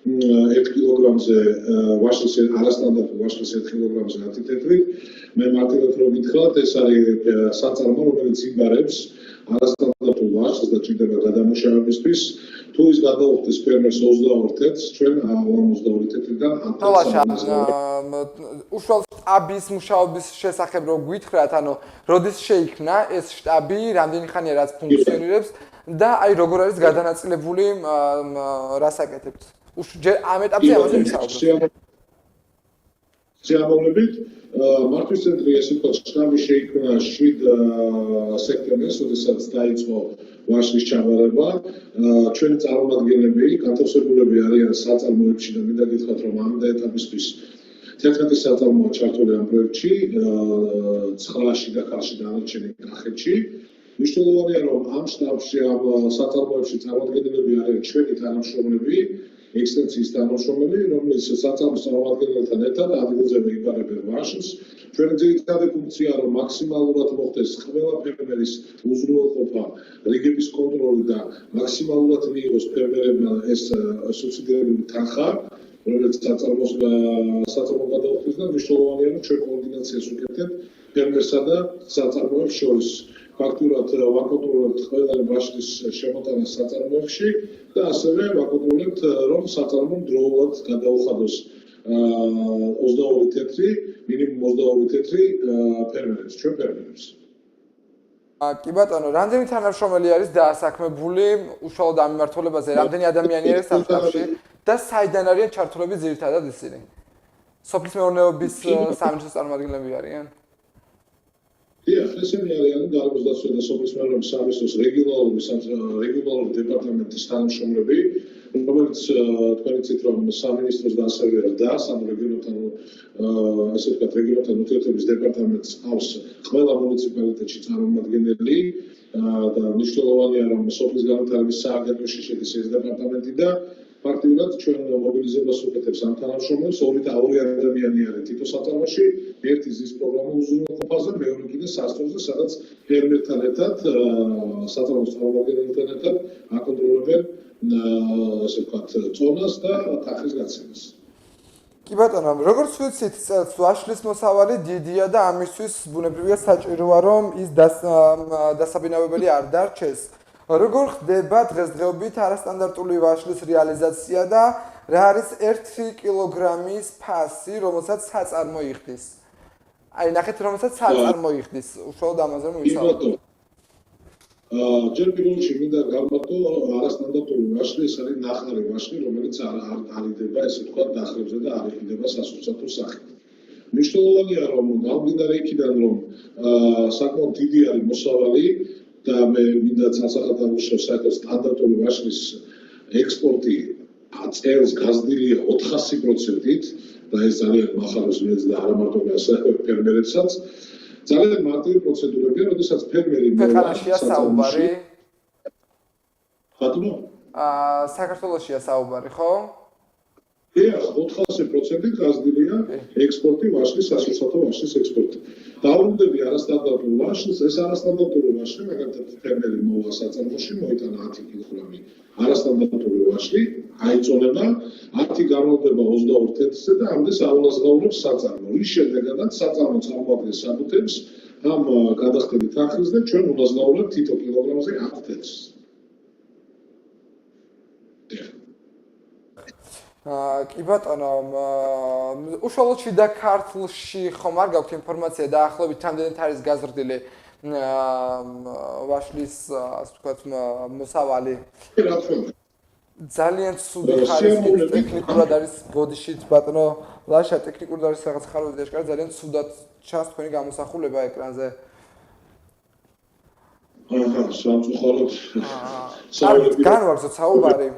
1 კილოგრამზე ვაშლის არასტანდარტულ ვაშლის 1 კილოგრამზე 10 თეთრით. მე მარტივად რომ გითხრათ, ეს არის საწარმო, რომელიც იბარებს არასტანდარტულ ვაშლს და ჭირდება გადამუშავებისთვის. თუ ის გადაუხდეს ფერმერს 22 თეთრს, ჩვენ 22 თეთრიდან 10 უშუალოდ შტაბის მუშაობის შესახებ რო გითხრათ, ანუ როდის შეიქმნა ეს შტაბი, რამდენი ხანია რაც ფუნქციონირებს და აი როგორ არის გადანაწილებული რას აკეთებთ? ამ ეტაპზე ამაზე ვისაუბრებთ. სიამოვნებით, მართვის ცენტრი ესე ვთქვათ, შტაბი შეიქმნა 7 სექტემბერს, როდესაც დაიწყო ვაშლის ჩაბარება. ჩვენი წარმომადგენლები, განთავსებულები არიან საწარმოებში და მინდა გითხრათ, რომ ამ ეტაპისთვის 11 საწარმოა ჩართული ამ პროექტში, 9-ში და ხალხში დანარჩენი კახეთში. მნიშვნელოვანია, რომ ამ შტაბში, ამ საწარმოებში წარმომადგენლები არიან ჩვენი თანამშრომლები, ექსტენსიის თანამშრომლები, რომლის საწარმოს წარმომადგენელთან ერთად ადგილზე იბარებენ ვაშლს. ჩვენი ძირითადი ფუნქციაა, რომ მაქსიმალურად მოხდეს ყველა ფერმერის უზრუნველყოფა, რიგების კონტროლი და მაქსიმალურად მიიღოს ფერმერებმა ეს სუბსიდირებული თანხა, რომელიც საწარმოს გადაუხდის და მნიშვნელოვანია, რომ ჩვენ კოორდინაციას ვუკეთებთ ფერმერსა და საწარმოებს შორის. ფაქტურად ვაკონტროლებთ ყველა ვაშლის შემოტანას საწარმოებში და ასევე ვაკონტროლებთ, რომ საწარმო დროულად გადაუხადოს 22 თეთრი, მინიმუმ 22 თეთრი ფერმერებს, ჩვენ ფერმერებს. კი ბატონო, რამდენი თანამშრომელი არის დაასაქმებული უშუალოდ ამ მიმართულებაზე, რამდენი ადამიანი არის ამ შტაბში და საიდან არიან ჩართულები ძირითადად ისინი? სოფლის მეურნეობის სამინისტროს წარმომადგენლები არიან? დიახ, ესენი არიან გარემოსდაცვა და სოფლის მეურნეობის სამინისტროს რეგიონალური დეპარტამენტის თანამშრომლები, რომელიც თქვენ იცით, რომ სამინისტროს და ასევე რდას, ანუ რეგიონალთან ურთიერთობის დეპარტამენტს ჰყავს ყველა მუნიციპალიტეტში წარმომადგენელი და მნიშვნელოვანია, რომ სოფლის განვითარების სააგენტოში შედის ეს დეპარტამენტი და ფაქტიურად ჩვენ მობილიზებას ვუკეთებთ ამ თანამშრომლებს, 2 ადამიანი არის თითო საწარმოში, ერთი ზის პროგრამა უზრუნველყოფაზე, მეორე კიდე სასწავლზე, სადაც ფერმერთან ერთად, საწარმოს წარმომადგენელთან ერთად აკონტროლებენ, ასე ვთქვათ, წონას და თანხის გაცემას. კი ბატონო, როგორც ვიცით, წელს ვაშლის მოსავალი დიდია და ამისთვის ბუნებრივია საჭიროა რომ ის დასაბინავებელი არ დარჩეს. როგორ ხდება დღესდღეობით არასტანდარტული ვაშლის რეალიზაცია და რა არის 1 კილოგრამის ფასი, რომელსაც საწარმო იხდის? აი, ნახეთ, რომელსაც საწარმო იხდის, უშუალოდ ამაზე მოვისაუბროთ. ჯერ პირველში მინდა გავმართო არასტანდარტული ვაშლი, ეს არის ნახარი ვაშლი, რომელიც არიდება, ესე თქვა, დახრებზე და არ იყიდება სასურსათო სახით. მნიშვნელოვანია, რომ გამომდინარე იქიდან, რომ საკმაოდ დიდი არის მოსავალი და მე მინდა ცალსახად აღნიშნო, საერთოდ სტანდარტული ვაშლის ექსპორტი წელს გაზრდილია 400%-ით და ეს ძალიან მახარებს მეც და არა მარტო ფერმერებსაც. ძალიან მარტივი პროცედურებია, როდესაც ფერმერი ქვეყანაშია საუბარი. ბატონო? საქართველოშია საუბარი, ხო? დიახ, 400%-ით გაზრდილია ექსპორტი ვაშლის, სასურსათო ვაშლის ექსპორტი. დავრუნდები არასტანდარტულ ვაშლს, ეს არასტანდარტული ვაშლი, მაგალითად ფერმერი მოვა საწარმოში, მოიტანა 10 კილოგრამი არასტანდარტული ვაშლი, აიწონება, 10 გამოვდება 22 თეთრზე და ამდენს აუნაზღაურებს საწარმო. რის შედეგადაც საწარმო წარმოადგენს საბუთებს ამ გადახდებით ახრის და ჩვენ უნაზღაურებთ თითო კილოგრამზე 10 თეთრს. კი ბატონო, უშუალოდ შიდა ქართლში ხომ არ გაქვთ ინფორმაცია დაახლოებით რამდენად არის გაზრდილი ვაშლის, ასე ვთქვათ, მოსავალი? რა თქმა უნდა. ძალიან ცუდი ხარისხით ტექნიკურად არის ბოდიშით ბატონო ლაშა ტექნიკურად არის რაღაც ხარვეზი აშკარა ძალიან ცუდად ჩანს თქვენი გამოსახულება ეკრანზე. აჰა, სამწუხაროდ. განვაგზოთ საუბარი.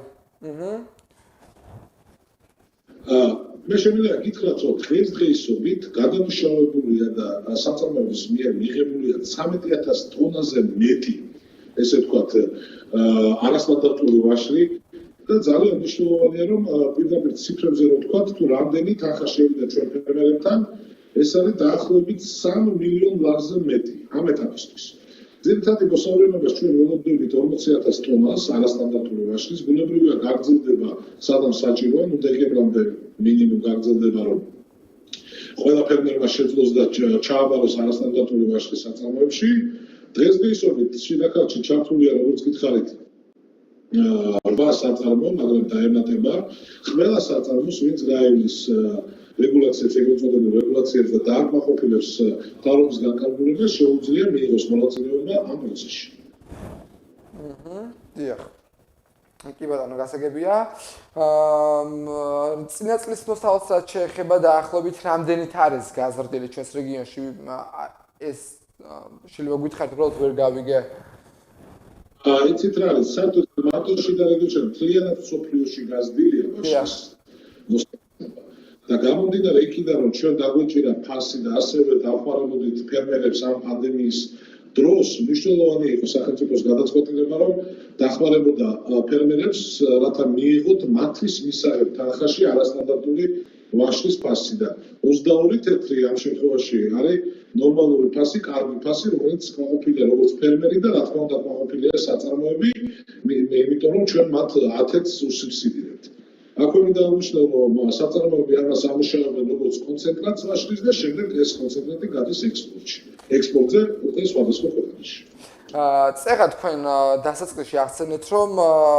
მე შემიძლია გითხრათ, რომ დღესდღეობით გადამუშავებულია და საწარმოების მიერ მიღებულია 13,000 ტონაზე მეტი, ესე ვთქვათ, არასტანდარტული ვაშლი და ძალიან მნიშვნელოვანია, რომ პირდაპირ ციფრებზე რო ვთქვათ, თუ რამდენი თანხა შევიდა ჩვენ ფერმერებთან, ეს არის დაახლოებით 3 მილიონ ლარზე მეტი ამ ეტაპისთვის. ძირითადი მოსავლენობას ჩვენ ველოდებით 40,000 ტონას არასტანდარტული ვაშლის, ბუნებრივია გაგრძელდება სადამ საჭიროა, ნუ დეკემბრამდე მინიმუმ გაგრძელდება, რომ ყველა ფერმერმა შეძლოს და ჩააბაროს არასტანდარტული ვაშლის საწარმოებში. დღესდღეობით შიდა ქართლში ჩართულია, როგორც გითხარით, 8 საწარმო, მაგრამ დაემატება ყველა საწარმოს, ვინც გაივლის რეგულაციებს, ეგრეთ წოდებულ რეგულაციებს და დააკმაყოფილებს თავრობის განკარგულებას, შეუძლია მიიღოს მონაწილეობა ამ პროცესში. დიახ. კი ბატონო, გასაგებია. წინა წლის მოსავალსაც შეეხება დაახლოებით რამდენით არის გაზრდილი ჩვენს რეგიონში ეს შეიძლება გითხარით, უბრალოდ ვერ გავიგე. იცით რა არის, საერთოდ მარტო შიდა რეგიონში მთლიანად მსოფლიოში გაზრდილია ვაშლის. და გამომდინარე იქიდან, რომ ჩვენ დაგვეჭირა ფასი და ასევე დავხმარებოდით ფერმერებს ამ პანდემიის დროს, მნიშვნელოვანი იყო სახელმწიფოს გადაწყვეტილება, რომ დახმარებოდა ფერმერებს, რათა მიიღოთ მათთვის მისაღებ თანხაში არასტანდარტული ვაშლის ფასი და 22 თეთრი ამ შემთხვევაში არის ნორმალური ფასი, კარგი ფასი, რომელიც კმაყოფილია როგორც ფერმერი და რა თქმა უნდა კმაყოფილია საწარმოები, იმიტომ რომ ჩვენ მათ 10 თეთრს უსუბსიდირებთ. აქვე მინდა აღნიშნო, რომ საწარმოები ამას ამუშავებენ როგორც კონცენტრატს ვაშლის და შემდეგ ეს კონცენტრატი გადის ექსპორტში. ექსპორტზე უკვე სხვადასხვა ქვეყანაში. წეღა თქვენ დასაწყისში აღწერეთ, რომ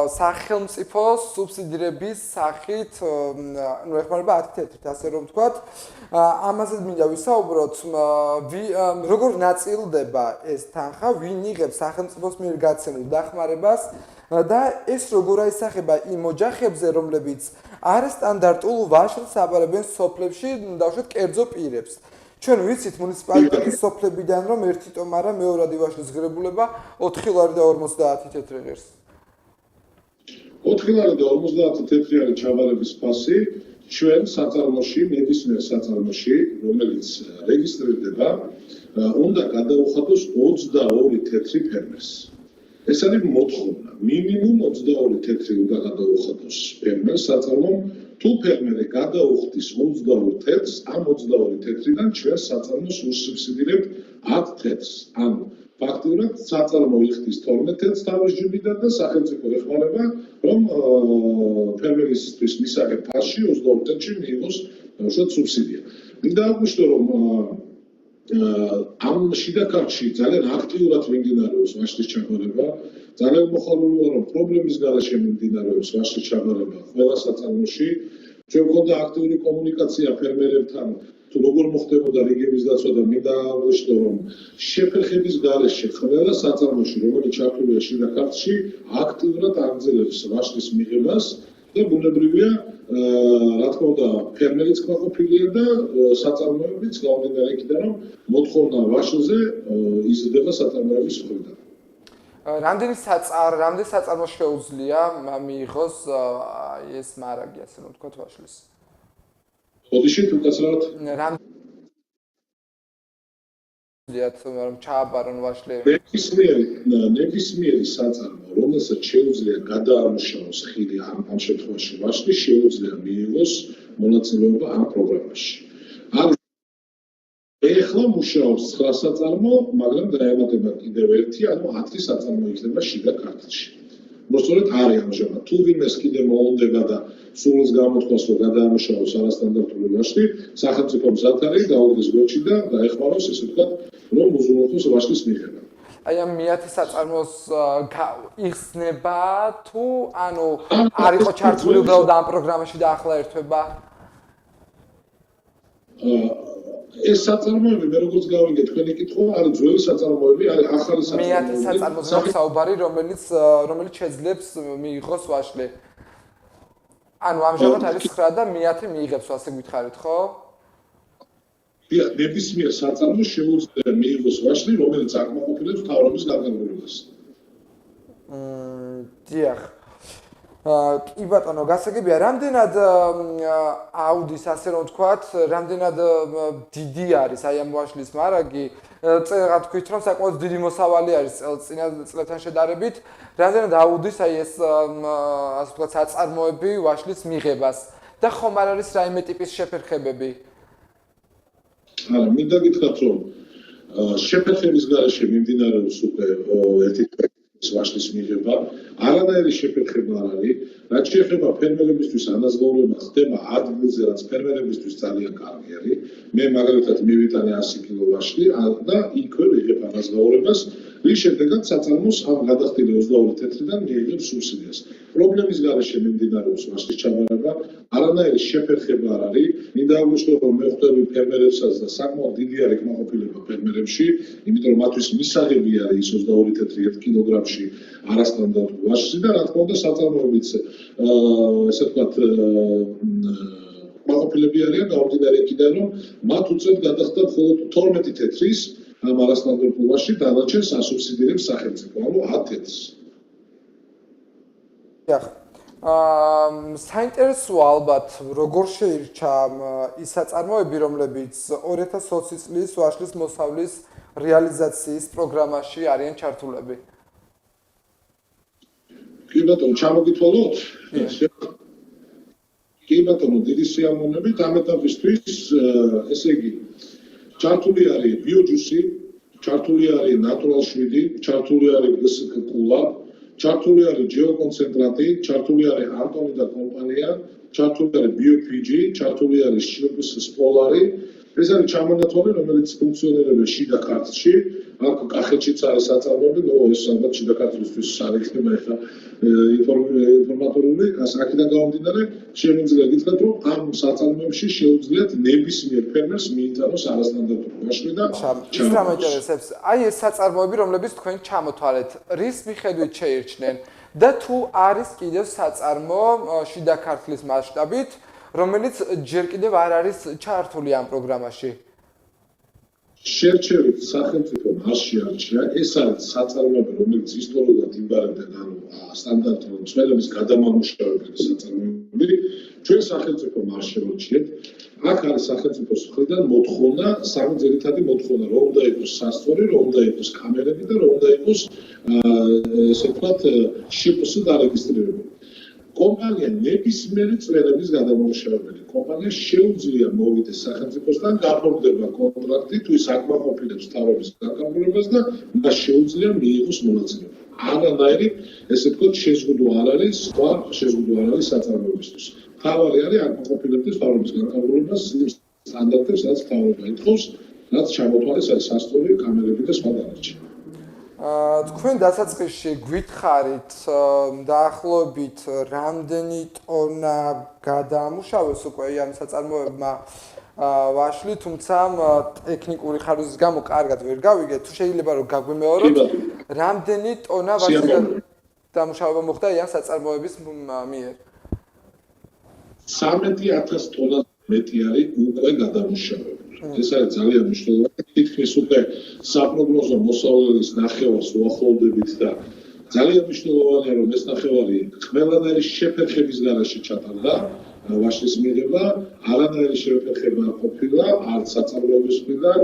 სახელმწიფო სუბსიდირების სახით, ნუ ეხმარება 10 თეთრით, ასე რომ ვთქვათ, ამაზე მინდა ვისაუბროთ, როგორ ნაწილდება ეს თანხა, ვინ იღებს სახელმწიფოს მიერ გაცემულ დახმარებას და ეს როგორ აისახება იმ ოჯახებზე, რომლებიც არასტანდარტულ ვაშლს აბარებენ სოფლებში, დავუშვათ კერძო პირებს. ჩვენ ვიცით მუნიციპალიტეტის სოფლებიდან, რომ ერთი ტომარა მეორადი ვაშლის ღირებულება 4 ლარი და 50 თეთრი ღირს. 4 ლარი და 50 თეთრი არის ჩაბარების ფასი ჩვენ საწარმოში, ნებისმიერ საწარმოში, რომელიც რეგისტრირდება, უნდა გადაუხადოს 22 თეთრი ფერმერს. ეს არის მოთხოვნა. მინიმუმ 22 თეთრი უნდა გადაუხადოს ფერმერს საწარმომ. თუ ფერმერი გადაუხდის 22 თეთრს, ამ 22 თეთრიდან ჩვენ საწარმოს უსუბსიდირებთ 10 თეთრს. ანუ ფაქტურად საწარმო იხდის 12 თავის ჯიბიდან და სახელმწიფო ეხმარება, რომ ფერმერისთვის მისაღებ ფასში 22-ში მიიღოს უშუალოდ სუბსიდია. მინდა აღვნიშნო, რომ ამ შიდა ქართლში ძალიან აქტიურად მიმდინარეობს ვაშლის ჩაბარება, ძალიან მოხალულია, რომ პრობლემის გარეშე მიმდინარეობს ვაშლის ჩაბარება ყველა საწარმოში. ჩვენ გვქონდა აქტიური კომუნიკაცია ფერმერებთან, თუ როგორ მოხდებოდა რიგების დაცვა და მინდა აღვნიშნო, რომ შეფერხების გარეშე ყველა საწარმოში, რომელიც ჩართულია შიდა ქართლში, აქტიურად აგრძელებს ვაშლის მიღებას და ბუნებრივია, რა თქმა უნდა, ფერმერიც კმაყოფილია და საწარმოებიც გამომდინარე იქიდან, რომ მოთხოვნა ვაშლზე იზრდება საწარმოების მხრიდან. რამდენი საწარმო შეუძლია მიიღოს ეს მარაგი, ასე რომ ვთქვათ, ვაშლის? ოდიშით უკაცრავად რომ ჩააბარონ ვაშლი. ნებისმიერი საწარმო, რომელსაც შეუძლია გადაამუშავოს ხილი ამ შემთხვევაში ვაშლი, შეუძლია მიიღოს მონაწილეობა ამ პროგრამაში. ეხლა მუშაობს 9 საწარმო, მაგრამ დაემატება კიდევ ერთი, ანუ 10 საწარმო იქნება შიდა ქართლში. მოსწორედ არის ამჟამად. თუ ვინმეს კიდე მოუნდება და სულს გამოთქვას, რომ გადაამუშავოს არასტანდარტული ვაშლი, სახელმწიფო მზად არის გაუდგეს გვერდში და დაეხმაროს, ესე ვთქვათ, რომ უზრუნველყოს ვაშლის მიღება. აი ამ მეათე საწარმოს იხსნება თუ ანუ არ იყო ჩართული უბრალოდ ამ პროგრამაში და ახლა ერთვება? ეს საწარმოები, მე როგორც გავიგე თქვენი კითხვა, არის ძველი საწარმოები, არის ახალი საწარმოები. მეათე საწარმოზე საუბარი, რომელიც შეძლებს მიიღოს ვაშლი. ანუ ამჟამად არის 9 და მეათე მიიღებს, ასე გითხარით, ხო? ნებისმიერ საწარმოს შეუძლია მიიღოს ვაშლი, რომელიც აკმაყოფილებს მთავრობის განკარგულებას. დიახ. კი ბატონო, გასაგებია, რამდენად აუდის, ასე რომ ვთქვათ, რამდენად დიდი არის აი ამ ვაშლის მარაგი, წერა თქვით, რომ საკმაოდ დიდი მოსავალი არის წინა წლებთან შედარებით, რამდენად აუდის აი ეს ასე ვთქვათ საწარმოები ვაშლის მიღებას და ხომ არ არის რაიმე ტიპის შეფერხებები? არა, მინდა გითხრათ, რომ შეფერხების გარეშე მიმდინარეობს უკვე ერთი ვაშლის მიღება, არანაირი შეფერხება არ არის, რაც შეეხება ფერმერებისთვის ანაზღაურება ხდება ადგილზე, რაც ფერმერებისთვის ძალიან კარგი არის. მე მაგალითად მივიტანე 100 კილო ვაშლი და იქვე ვიღებ ანაზღაურებას, რის შემდეგაც საწარმოს ამ გადახდილი 22 თეთრიდან მიიღებს სუბსიდიას. პრობლემის გარეშე მიმდინარეობს ვაშლის ჩაბარება, არანაირი შეფერხება არ არის. მინდა აღვნიშნო, რომ მე ხვდები ფერმერებსაც და საკმაოდ დიდი არის კმაყოფილება ფერმერებში, იმიტომ რომ მათთვის მისაღები არის ის 22 თეთრი 1 კილოგრამში არასტანდარტული ვაშლი და რა თქმა უნდა საწარმოებიც ესე ვთქვათ კმაყოფილები არიან გამომდინარე იქიდან, რომ მათ უწევთ გადახდა მხოლოდ 12 თეთრის ამ არასტანდარტულ ვაშლში დანარჩენს ასუბსიდირებს სახელმწიფო, ანუ 10 თეთრს. დიახ. საინტერესოა ალბათ, როგორ შეირჩა ის საწარმოები, რომლებიც 2020 წლის ვაშლის მოსავლის რეალიზაციის პროგრამაში არიან ჩართულები. კი ბატონო, ჩამოგითვალოთ? კი ბატონო, დიდი სიამოვნებით ამ ეტაპისთვის, ესე იგი, ჩართული არის ბიოჯუსი, ჩართული არის ნატურალ შვიდი, ჩართული არის გსკ კულა, ჩართული არის ჯეოკონცენტრატი, ჩართული არის ანტონი და კომპანია, ჩართული არის ბიოფიჯი, ჩართული არის შპს სპოლარი. ეს არის ჩამონათვალი, რომელიც ფუნქციონირებს შიდა ქართლში. აქ კახეთშიც არის საწარმოები, ეს ალბათ შიდა ქართლისთვის არ იქნება ეხლა ინფორმატორული, აქედან გამომდინარე, შემიძლია გითხრათ, რომ ამ საწარმოებში შეუძლიათ ნებისმიერ ფერმერს მიიტანოს არასტანდარტული ვაშლი და ის რა მაინტერესებს, აი ეს საწარმოები, რომლებიც თქვენ ჩამოთვალეთ, რის მიხედვით შეირჩნენ და თუ არის კიდევ საწარმო შიდა ქართლის მასშტაბით, რომელიც ჯერ კიდევ არ არის ჩართული ამ პროგრამაში. შერჩევით სახელმწიფო მასში არჩია, ეს არის საწარმოები, რომელიც ისტორიულად იმბარებდნენ, ანუ სტანდარტული ცვლილების გადამამუშავებელი საწარმოები. ჩვენ სახელმწიფო მასში ვარჩიეთ. აქ არის სახელმწიფოს მხრიდან მოთხოვნა, სამი ძირითადი მოთხოვნა, რომ უნდა იყოს სასწორი, რომ უნდა იყოს კამერები და რომ უნდა იყოს ესე ვთქვათ შპს დარეგისტრირებული. კომპანია ნებისმიერი წვერების გადამამუშავებელი. კომპანია შეუძლია მოვიდეს სახელმწიფოსთან გაფორმდება კონტრაქტი თუ ის აკმაყოფილებს თავების განკარგულებას და მას შეუძლია მიიღოს მონაწილეობა. არანაირი ესე ვთქვათ შეზღუდვა არ არის, სხვა შეზღუდვა არ არის საწარმოებისთვის. თავარი არის აკმაყოფილებს თავების განკარგულებას იმ სტანდარტებს, რაც თავრობა ითხოვს, რაც ჩამოთვალეს არის სასწავლო კამერები და სხვა დანარჩენი. თქვენ დასაწყისში გვითხრით დაახლოებით რამდენი ტონა გადაამუშავეს უკვე ამ საწარმოებმა ვაშლი, თუმცა ტექნიკური ხარისხის გამო კარგად ვერ გავიგეთ. თუ შეიძლება რომ გაგვიმეოროთ, რამდენი ტონა ვაშლის დამუშავება მოხდა ამ საწარმოების მიერ? 13,000 ტონა მეტი არის უკვე გადამუშავებული. ეს არის ძალიან მნიშვნელოვანი. თითქმის უკვე საპროგნოზო მოსავლის ნახევარს უახლოვდებით და ძალიან მნიშვნელოვანია რომ ეს ნახევარი ყველანაირი შეფერხების გარშე ჩატარდა. ვაშლის მიღება არანაირი შეფერხება არ ყოფილა, არც საწარმოების მხრიდან,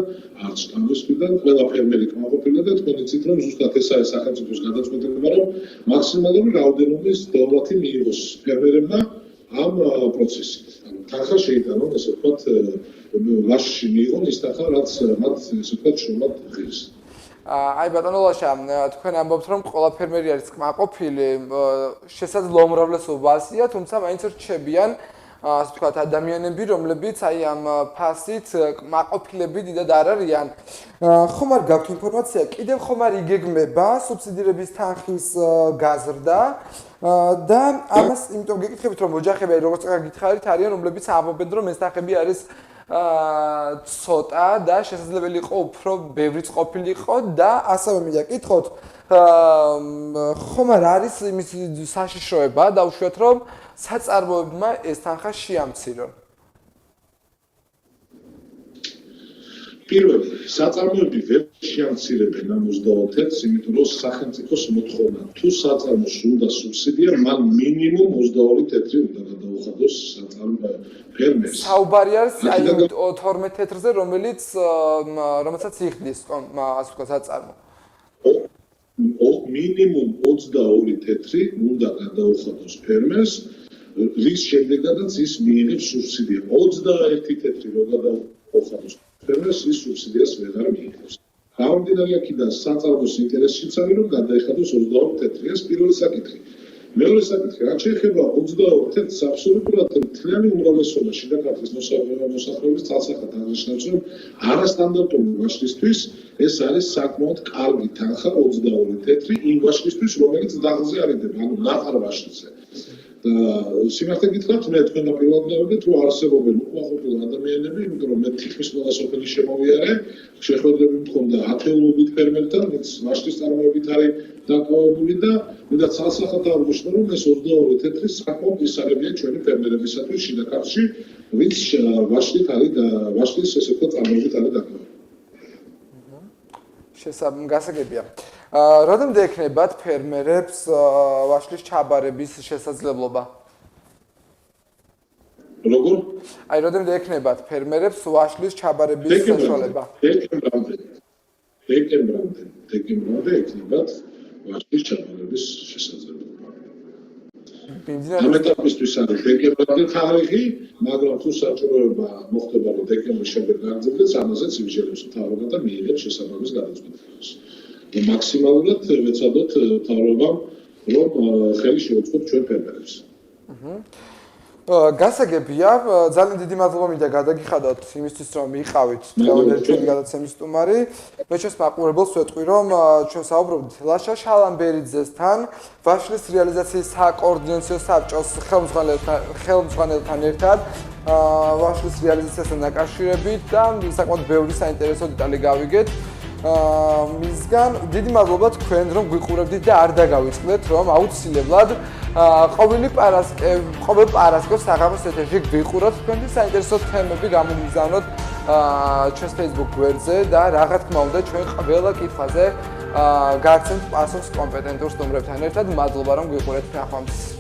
არც შტამბის მხრიდან, ყველა ფერმერი კმაყოფილა და თქვენ იცით რომ ზუსტად ეს არის სახელმწიფოს გადაწყვეტილება რომ მაქსიმალური რაოდენობის დოლარი მიიღოს ფერმერებმა ამ პროცესით. თანხა შეიტანონ ესე ვთქვათ ვაშში მიიღონ ის თანხა რაც მათ ესე ვთქვათ შრომად ღირს. აი ბატონო ლაშა, თქვენ ამბობთ რომ ყველა ფერმერი არის კმაყოფილი, შესაძლოა უმრავლესობა ასია, თუმცა მაინც რჩებიან ასე ვთქვათ ადამიანები, რომლებიც აი ამ ფასით კმაყოფილები დიდად არ არიან. ხომ არ გაქვთ ინფორმაცია, კიდევ ხომ არ იგეგმება სუბსიდირების თანხის გაზრდა და ამას იმიტომ გეკითხებით რომ ოჯახები როგორც გითხარით არიან რომლებიც ამბობენ რომ ეს თანხები არის ცოტა და შესაძლებელი იყო უფრო ბევრიც ყოფილიყო და ასევე მინდა გკითხოთ ხომ არ არის იმის საშიშროება დაუშვათ რომ საწარმოებმა ეს თანხა შეამცირონ. პირველი, საწარმოები ვერ შეამცირებენ ამ 24-ს, იმიტომ რომ სახელმწიფოს მოთხოვნა თუ საწარმოს უნდა სუბსიდია, მან მინიმუმ 22 თეთრი უნდა გადაუხადოს საწარმო ფერმერს. საუბარი არის აი 12 თეთრზე, რომელსაც იხდის ასე ვთქვათ საწარმო. მინიმუმ 22 თეთრი უნდა გადაუხადოს ფერმერს, რის შემდეგაც ის მიიღებს სუბსიდია. 21 თეთრი რო გადაუხადოს ფერმერს ის სუბსიდიას ვეღარ მიიღებს. გამომდინარე აქედან საწარმოს ინტერესშიც არის რომ გადაიხადოს 22 თეთრი. ეს პირველი საკითხი. მეორე საკითხი, რაც შეეხება 22 თეთრს, აბსოლუტურად მთლიანი უმრავლესობა შიდა ქართლის მოსახლეობის თვალსაჩინოდ აღნიშნავს, რომ არასტანდარტული ვაშლისთვის ეს არის საკმაოდ კარგი თანხა 22 თეთრი იმ ვაშლისთვის, რომელიც დაღლზე არიდება, ანუ ნაყარ ვაშლიზე. და სიმართლე გითხრათ, მე თქვენ პირველად დავიდეთ, რომ არსებობენ უკმაყოფილო ადამიანები, იმიტომ რომ მე თითქმის ყველა სოფელი შემოვიარე, შეხვედრები მქონდა ათეულობით ფერმერთან, ვინც ვაშლის წარმოებით არის დაკავებული და მინდა ცალსახად აღვნიშნო, რომ ეს 22 თეთრი საკმაოდ ისარებია ჩვენი ფერმერებისათვის შიდა ქართლში, ვინც ვაშლით არის ვაშლის ესე ვთქვათ წარმოებით არის დაკავებული. გასაგებია. Როდემდე ექნებათ ფერმერებს ვაშლის ჩაბარების შესაძლებლობა? როგორ? აი როდემდე ექნებათ ფერმერებს ვაშლის ჩაბარების საშუალება? დეკემბრამდე ექნებათ ვაშლის ჩაბარების შესაძლებლობა. ამ ეტაპისთვის არის დეკემბრამდე თარიღი, მაგრამ თუ საჭიროება მოხდება რომ დეკემბრის შემდეგ გაგრძელდეს, ამაზეც იმჟელებს მთავრობა და მიიღებს შესაბამის გადაწყვეტილებას. მაქსიმალურად ვეცადოთ მთავრობამ რომ ხელი შეუწყოთ ჩვენ ფერმერებს. გასაგებია, ძალიან დიდი მადლობა მინდა გადაგიხადოთ იმისთვის რომ მიყავით დღევანდელი ჩვენი გადაცემის სტუმარი. მე ჩვენს მაყურებელს ვეთქვი რომ ჩვენ საუბრობთ ლაშა შალამბერიძესთან, ვაშლის რეალიზაციის საკოორდინაციო საბჭოს ხელმძღვანელთან ერთად, ვაშლის რეალიზაციასთან დაკავშირებით და საკმაოდ ბევრი საინტერესო დეტალი გავიგეთ. მისგან დიდი მადლობა თქვენ რომ გვიყურებდით და არ დაგავიწყდეთ რომ აუცილებლად ყოველ პარასკევს საღამოს ეთერში გვიყუროთ თქვენთვის საინტერესო თემები გამომიგზავნოთ ჩვენს Facebook გვერდზე და რა თქმა უნდა ჩვენ ყველა კითხვაზე გაგცემთ პასუხს კომპეტენტურ სტუმრებთან ერთად. მადლობა რომ გვიყურეთ ნახვამდის.